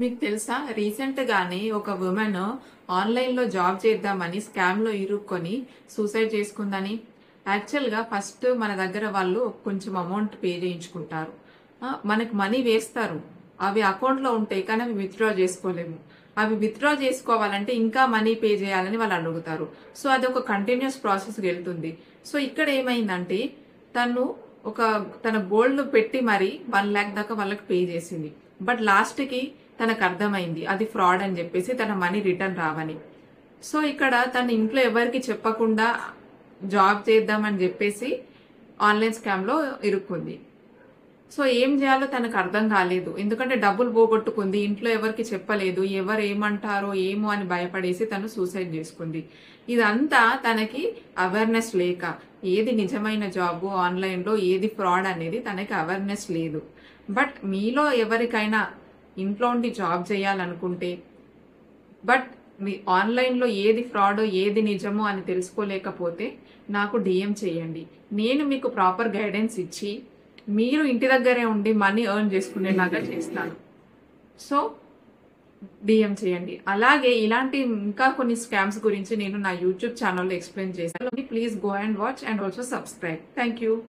మీకు తెలుసా రీసెంట్ గానే ఒక ఉమెన్ ఆన్లైన్ లో జాబ్ చేద్దామని స్కామ్ లో ఇరుక్కొని సూసైడ్ చేసుకుందని. యాక్చువల్ గా ఫస్ట్ మన దగ్గర వాళ్ళు కొంచెం అమౌంట్ పే చేయించుకుంటారు. మనకి మనీ వేస్తారు, అవి అకౌంట్ లో ఉంటాయి కానీ అవి విత్డ్రా చేసుకోలేము. అవి విత్డ్రా చేసుకోవాలంటే ఇంకా మనీ పే చేయాలని వాళ్ళు అడుగుతారు. సో అది ఒక కంటిన్యూస్ ప్రాసెస్ వెళ్తుంది. సో ఇక్కడ ఏమైందంటే తను ఒక తన గోల్డ్ పెట్టి మరి 1 lakh దాకా వాళ్ళకి పే చేసింది. బట్ లాస్ట్ కి తనకు అర్థమైంది అది ఫ్రాడ్ అని చెప్పేసి తన మనీ రిటర్న్ రావని. సో ఇక్కడ తన ఇంట్లో ఎవరికి చెప్పకుండా జాబ్ చేద్దామని చెప్పేసి ఆన్లైన్ స్కామ్ లో ఇరుక్కుంది. సో ఏం చేయాలో తనకు అర్థం కాలేదు, ఎందుకంటే డబ్బులు పోగొట్టుకుంది, ఇంట్లో ఎవరికి చెప్పలేదు, ఎవరు ఏమంటారో ఏమో అని భయపడేసి తను సూసైడ్ చేసుకుంది. ఇదంతా తనకి అవేర్నెస్ లేక, ఏది నిజమైన జాబ్ ఆన్లైన్లో ఏది ఫ్రాడ్ అనేది తనకి అవేర్నెస్ లేదు. బట్ మీలో ఎవరికైనా ఇంట్లో ఉండి జాబ్ చేయాలనుకుంటే బట్ మీ ఆన్లైన్లో ఏది ఫ్రాడో ఏది నిజమో అని తెలుసుకోలేకపోతే నాకు డిఎం చేయండి. నేను మీకు ప్రాపర్ గైడెన్స్ ఇచ్చి మీరు ఇంటి దగ్గరే ఉండి మనీ ఎర్న్ చేసుకునేలాగా చేస్తాను. సో డిఎం చేయండి. అలాగే ఇలాంటి ఇంకా కొన్ని స్కామ్స్ గురించి నేను నా యూట్యూబ్ ఛానల్లో ఎక్స్ప్లెయిన్ చేశాను. Please go and watch and also subscribe. Thank you.